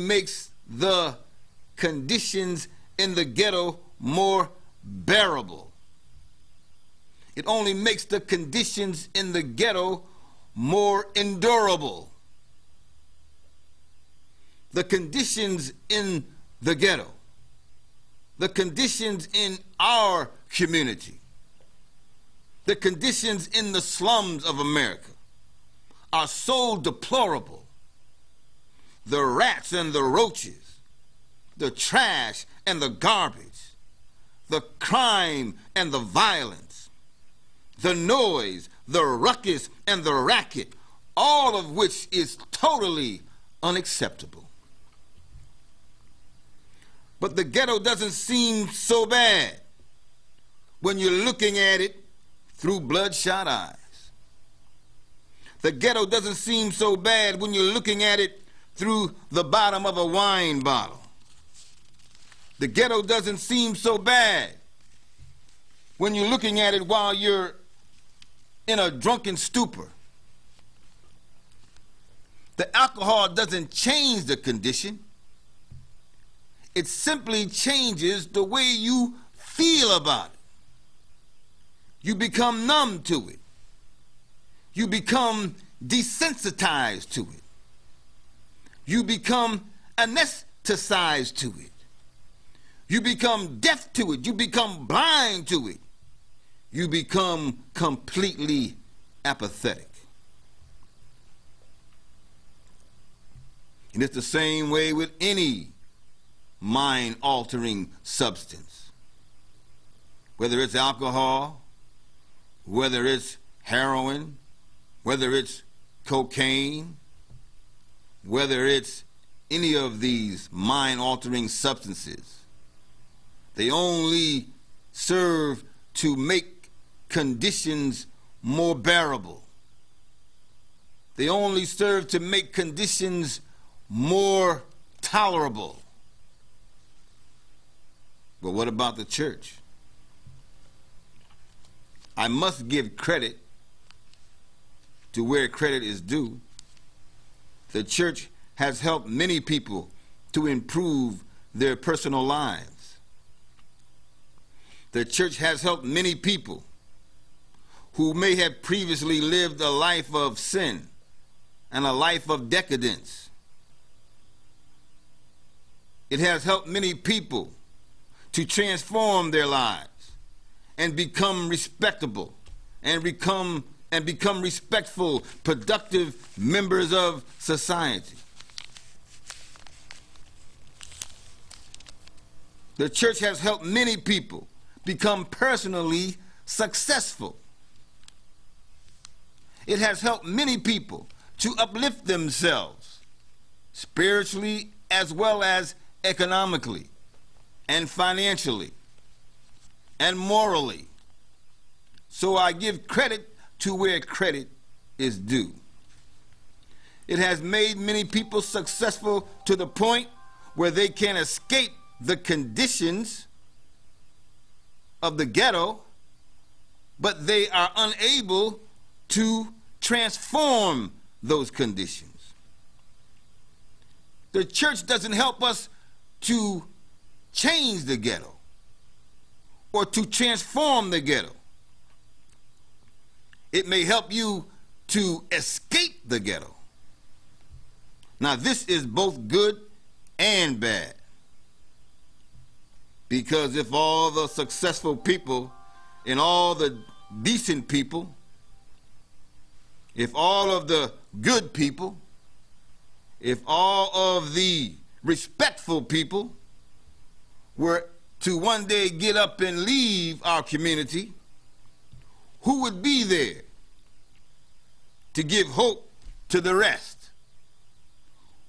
makes the conditions in the ghetto more bearable. It only makes the conditions in the ghetto more endurable. The conditions in the ghetto, the conditions in our community, the conditions in the slums of America are so deplorable. The rats and the roaches, the trash and the garbage, the crime and the violence, the noise, the ruckus and the racket, all of which is totally unacceptable. But the ghetto doesn't seem so bad when you're looking at it through bloodshot eyes. The ghetto doesn't seem so bad when you're looking at it through the bottom of a wine bottle. The ghetto doesn't seem so bad when you're looking at it while you're in a drunken stupor. The alcohol doesn't change the condition. It simply changes the way you feel about it. You become numb to it. You become desensitized to it. You become anesthetized to it. You become deaf to it. You become blind to it. You become completely apathetic. And it's the same way with any mind-altering substance. Whether it's alcohol, whether it's heroin, whether it's cocaine, whether it's any of these mind-altering substances, they only serve to make conditions more bearable. They only serve to make conditions more tolerable. But what about the church? I must give credit to where credit is due. The church has helped many people to improve their personal lives. The church has helped many people who may have previously lived a life of sin and a life of decadence. It has helped many people to transform their lives and become respectable and become respectful, productive members of society. The church has helped many people become personally successful. It has helped many people to uplift themselves spiritually as well as economically and financially and morally. So I give credit to where credit is due. It has made many people successful to the point where they can escape the conditions of the ghetto, but they are unable to transform those conditions. The church doesn't help us to change the ghetto or to transform the ghetto. It may help you to escape the ghetto. Now, this is both good and bad. Because if all the successful people and all the decent people, if all of the good people, if all of the respectful people were to one day get up and leave our community, who would be there to give hope to the rest?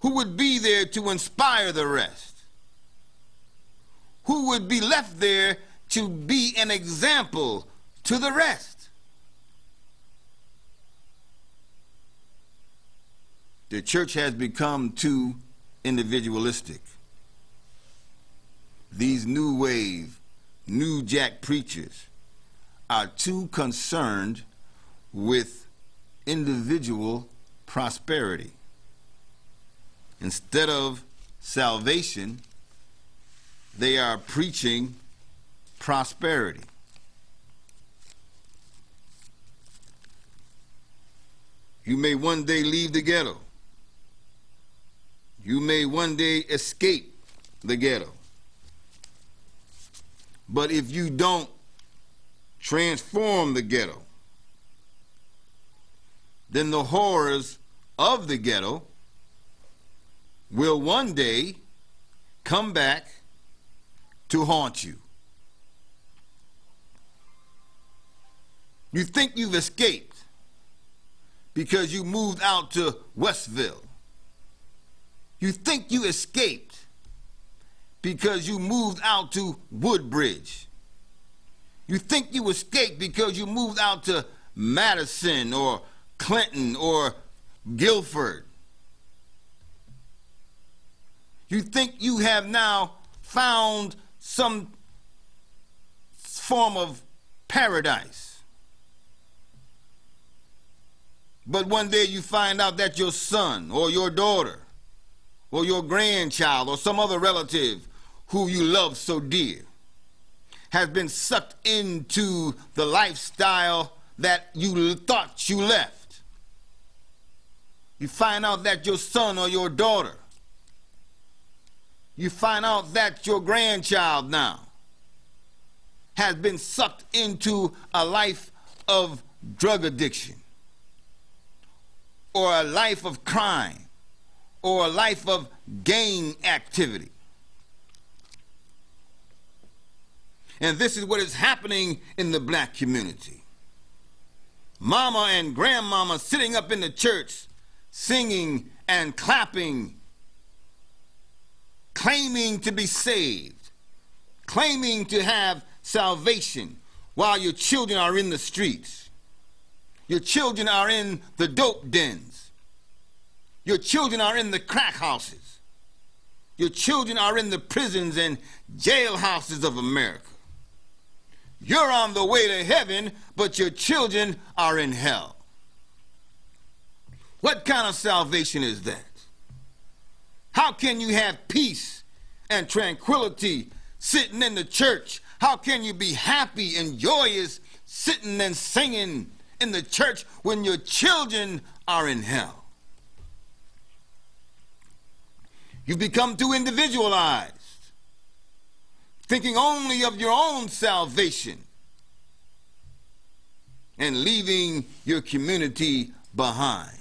Who would be there to inspire the rest? Who would be left there to be an example to the rest? The church has become too individualistic. These new wave, new jack preachers are too concerned with individual prosperity instead of salvation, they are preaching prosperity. You may one day leave the ghetto. You may one day escape the ghetto. But if you don't transform the ghetto, then the horrors of the ghetto will one day come back to haunt you. You think you've escaped because you moved out to Westville. You think you escaped because you moved out to Woodbridge. You think you escaped because you moved out to Madison or Clinton or Guilford. You think you have now found some form of paradise. But one day you find out that your son or your daughter or your grandchild or some other relative who you love so dear has been sucked into the lifestyle that you thought you left. You find out that your son or your daughter, you find out that your grandchild now has been sucked into a life of drug addiction, or a life of crime, or a life of gang activity. And this is what is happening in the black community. Mama and grandmama sitting up in the church singing and clapping, claiming to be saved, claiming to have salvation, while your children are in the streets. Your children are in the dope dens. Your children are in the crack houses. Your children are in the prisons and jailhouses of America. You're on the way to heaven, but your children are in hell. What kind of salvation is that? How can you have peace and tranquility sitting in the church? How can you be happy and joyous sitting and singing in the church when your children are in hell? You've become too individualized, thinking only of your own salvation and leaving your community behind.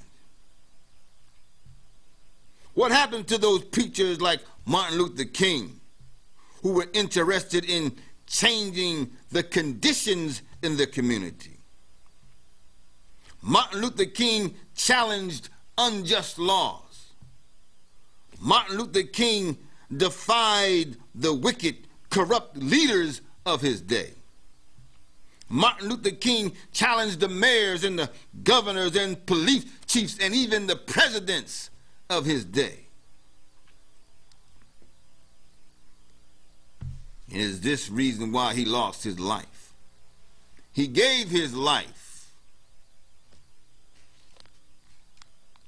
What happened to those preachers like Martin Luther King, who were interested in changing the conditions in the community? Martin Luther King challenged unjust laws. Martin Luther King defied the wicked, corrupt leaders of his day. Martin Luther King challenged the mayors and the governors and police chiefs and even the presidents of his day. And it is this reason why he lost his life. He gave his life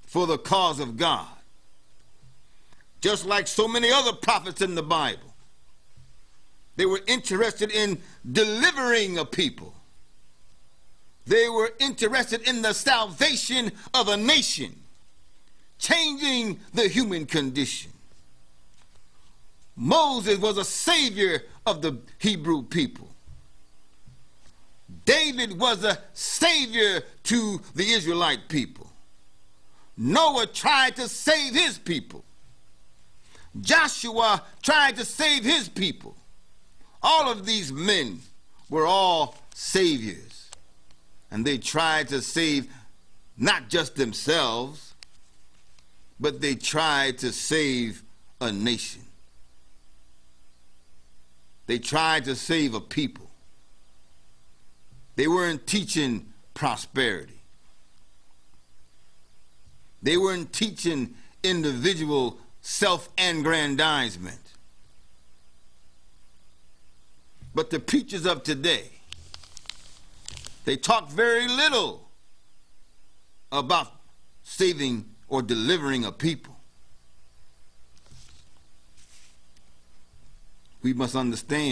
for the cause of God, just like so many other prophets in the Bible. They were interested in delivering a people. They were interested in the salvation of a nation, changing the human condition. Moses was a savior of the Hebrew people. David was a savior to the Israelite people. Noah tried to save his people. Joshua tried to save his people. All of these men were all saviors, and they tried to save not just themselves, but they tried to save a nation. They tried to save a people. They weren't teaching prosperity. They weren't teaching individual self-aggrandizement. But the preachers of today, they talk very little about saving or delivering a people. we must understand